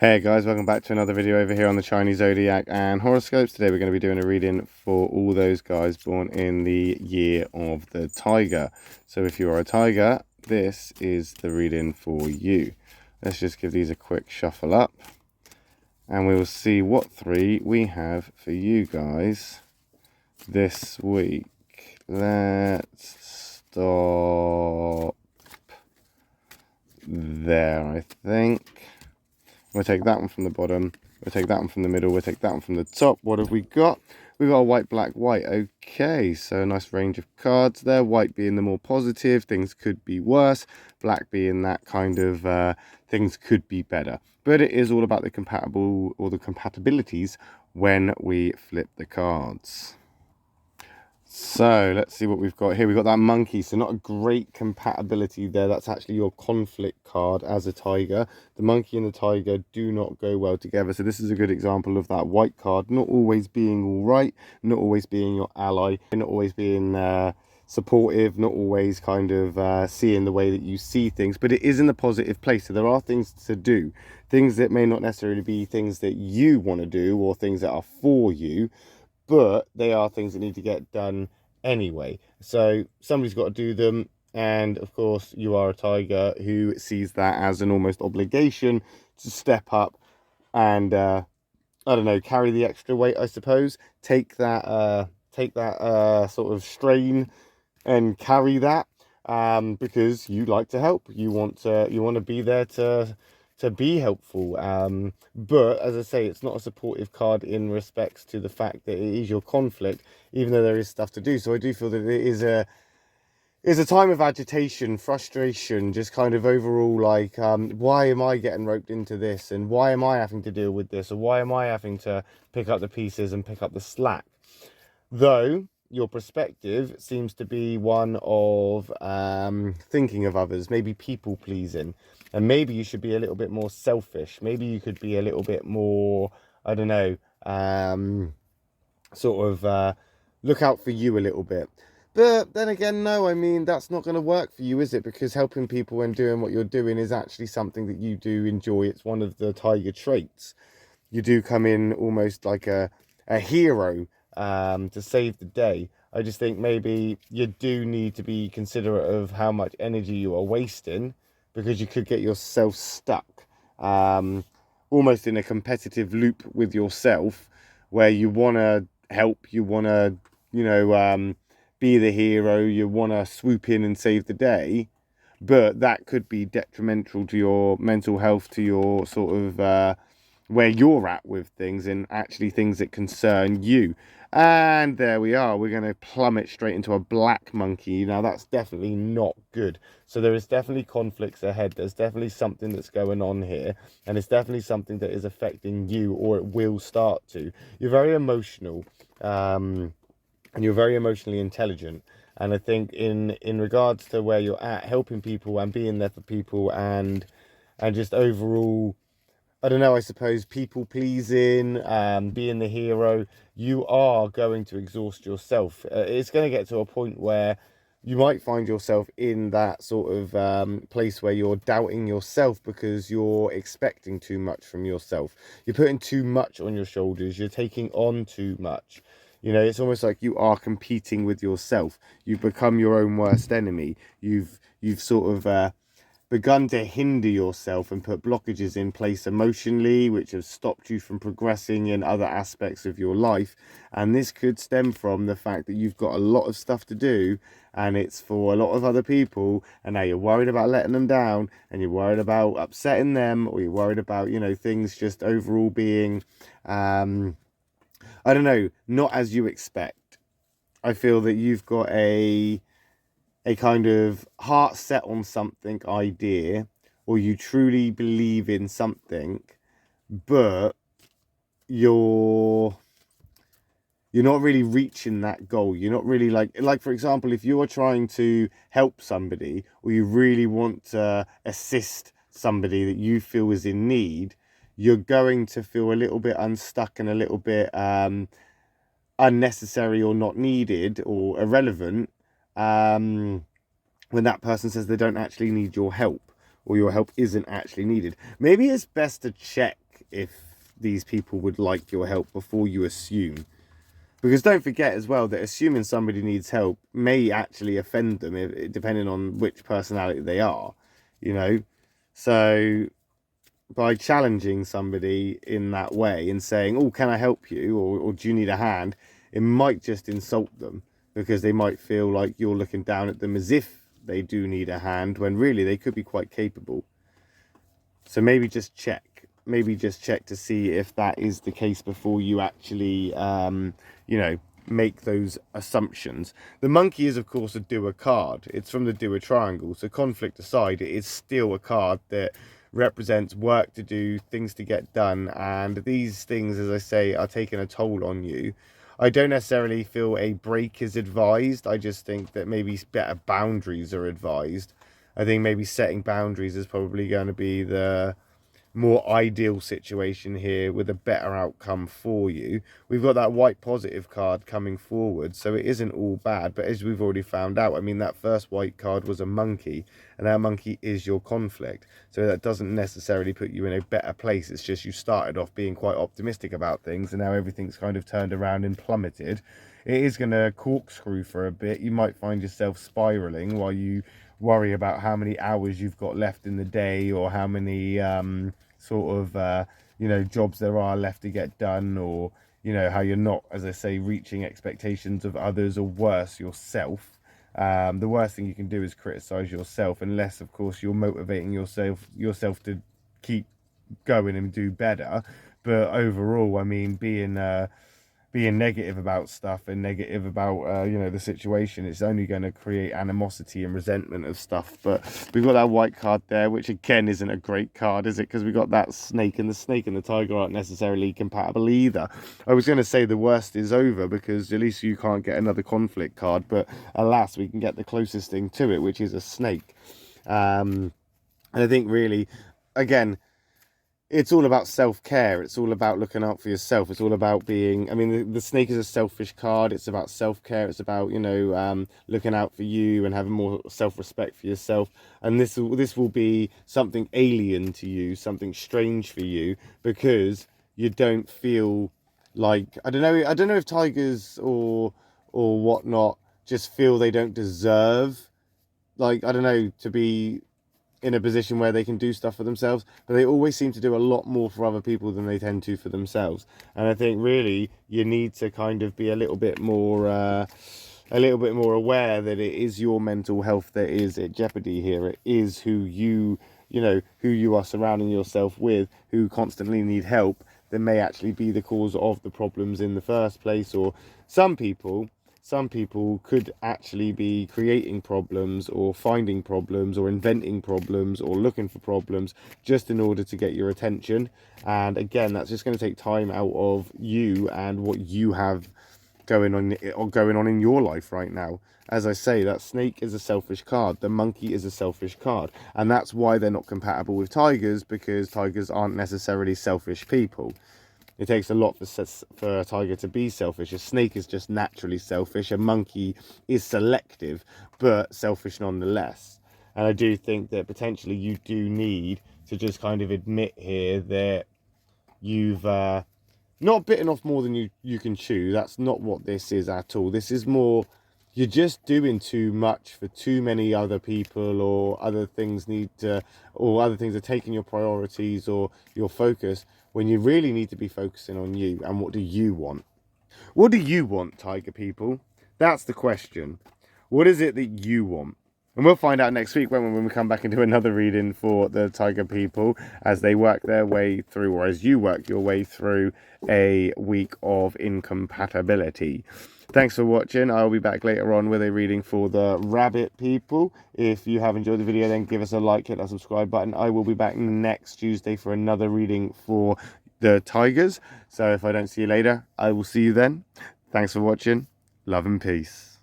Hey guys, welcome back to another video over here on the Chinese Zodiac and horoscopes. Today we're going to be doing a reading for all those guys born in the year of the tiger. So if you are a tiger, this is the reading for you. Let's just give these a quick shuffle up and we will see what three we have for you guys this week. Let's stop there, I think. We'll take that one from the bottom, we'll take that one from the middle, we'll take that one from the top. What have we got? We've got a white, black, white. Okay, so a nice range of cards there. White being the more positive, things could be worse. Black being that kind of things could be better. But it is all about the compatible or the compatibilities when we flip the cards. So let's see what we've got here. We've got that monkey, so not a great compatibility there. That's actually your conflict card as a tiger. The monkey and the tiger do not go well together. So this is a good example of that white card not always being all right, not always being your ally, not always being supportive, not always kind of seeing the way that you see things, but it is in the positive place. So there are things to do, things that may not necessarily be things that you want to do or things that are for you, but they are things that need to get done anyway. So somebody's got to do them. And of course, you are a tiger who sees that as an almost obligation to step up and, I don't know, carry the extra weight, I suppose. Take that sort of strain and carry that, because you like to help. You want to be there to be helpful, but as I say, it's not a supportive card in respects to the fact that it is your conflict, even though there is stuff to do. So I do feel that it is a time of agitation, frustration, just kind of overall like, why am I getting roped into this, and why am I having to deal with this, or why am I having to pick up the pieces and pick up the slack? Though your perspective seems to be one of thinking of others, maybe people pleasing, and maybe you should be a little bit more selfish. Maybe you could be a little bit more, I don't know, sort of look out for you a little bit. But then again, no, I mean, that's not going to work for you, is it? Because helping people and doing what you're doing is actually something that you do enjoy. It's one of the tiger traits. You do come in almost like a hero, to save the day. I just think maybe you do need to be considerate of how much energy you are wasting, because you could get yourself stuck, almost in a competitive loop with yourself, where you want to help, you want to, be the hero, you want to swoop in and save the day, but that could be detrimental to your mental health, to your sort of where you're at with things, and actually things that concern you. And there we are, we're going to plummet straight into a black monkey. Now that's definitely not good. So there is definitely conflicts ahead. There's definitely something that's going on here, and it's definitely something that is affecting you, or it will start to. You're very emotional, and you're very emotionally intelligent. And I think in regards to where you're at, helping people and being there for people, and just overall, I don't know, I suppose people pleasing, being the hero, you are going to exhaust yourself. It's going to get to a point where you might find yourself in that sort of place where you're doubting yourself because you're expecting too much from yourself. You're putting too much on your shoulders. You're taking on too much. It's almost like you are competing with yourself. You've become your own worst enemy. You've sort of begun to hinder yourself and put blockages in place emotionally, which have stopped you from progressing in other aspects of your life. And this could stem from the fact that you've got a lot of stuff to do, and it's for a lot of other people, and now you're worried about letting them down, and you're worried about upsetting them, or you're worried about, things just overall being, I don't know, not as you expect. I feel that you've got a kind of heart set on something idea, or you truly believe in something, but you're not really reaching that goal. You're not really like for example, if you're trying to help somebody, or you really want to assist somebody that you feel is in need, you're going to feel a little bit unstuck and a little bit unnecessary, or not needed, or irrelevant, when that person says they don't actually need your help, or your help isn't actually needed. Maybe it's best to check if these people would like your help before you assume. Because don't forget as well that assuming somebody needs help may actually offend them, depending on which personality they are, you know. So by challenging somebody in that way and saying, oh, can I help you, or do you need a hand, it might just insult them, because they might feel like you're looking down at them as if they do need a hand, when really they could be quite capable. So maybe just check to see if that is the case before you actually you know, make those assumptions. The monkey is of course a doer card. It's from the doer triangle, so conflict aside, it is still a card that represents work to do, things to get done, and these things, as I say, are taking a toll on you. I don't necessarily feel a break is advised. I just think that maybe better boundaries are advised. I think maybe setting boundaries is probably going to be the more ideal situation here, with a better outcome for you. We've got that white positive card coming forward, so it isn't all bad. But as we've already found out, I mean, that first white card was a monkey, and that monkey is your conflict. So that doesn't necessarily put you in a better place. It's just you started off being quite optimistic about things, and now everything's kind of turned around and plummeted. It is going to corkscrew for a bit. You might find yourself spiraling while you worry about how many hours you've got left in the day, or how many you know, jobs there are left to get done, or, you know, how you're not, as I say, reaching expectations of others, or worse, yourself. The worst thing you can do is criticize yourself, unless of course you're motivating yourself to keep going and do better. But overall, I mean, being negative about stuff and negative about you know, the situation, it's only going to create animosity and resentment of stuff. But we've got that white card there, which again isn't a great card, is it? Because we've got that snake, and the snake and the tiger aren't necessarily compatible either. I was going to say the worst is over, because at least you can't get another conflict card, but alas, we can get the closest thing to it, which is a snake. And I think really, again, it's all about self-care. It's all about looking out for yourself. It's all about being, I mean, the snake is a selfish card. It's about self-care. It's about, you know, looking out for you and having more self-respect for yourself. And this will be something alien to you, something strange for you, because you don't feel like, I don't know if tigers or whatnot just feel they don't deserve, like, I don't know, to be in a position where they can do stuff for themselves, but they always seem to do a lot more for other people than they tend to for themselves. And I think really you need to kind of be a little bit more aware that it is your mental health that is at jeopardy here. It is who you know, who you are surrounding yourself with, who constantly need help, that may actually be the cause of the problems in the first place. Or some people could actually be creating problems, or finding problems, or inventing problems, or looking for problems just in order to get your attention. And again, that's just going to take time out of you and what you have going on in your life right now. As I say, that snake is a selfish card. The monkey is a selfish card. And that's why they're not compatible with tigers, because tigers aren't necessarily selfish people. It takes a lot for a tiger to be selfish. A snake is just naturally selfish. A monkey is selective, but selfish nonetheless. And I do think that potentially you do need to just kind of admit here that you've not bitten off more than you can chew. That's not what this is at all. This is more, you're just doing too much for too many other people, or other things are taking your priorities or your focus, when you really need to be focusing on you. And what do you want? What do you want, tiger people? That's the question. What is it that you want? And we'll find out next week when we come back and do another reading for the tiger people, as they work their way through, or as you work your way through, a week of incompatibility. Thanks for watching. I'll be back later on with a reading for the rabbit people. If you have enjoyed the video, then give us a like, hit that subscribe button. I will be back next Tuesday for another reading for the tigers. So if I don't see you later, I will see you then. Thanks for watching. Love and peace.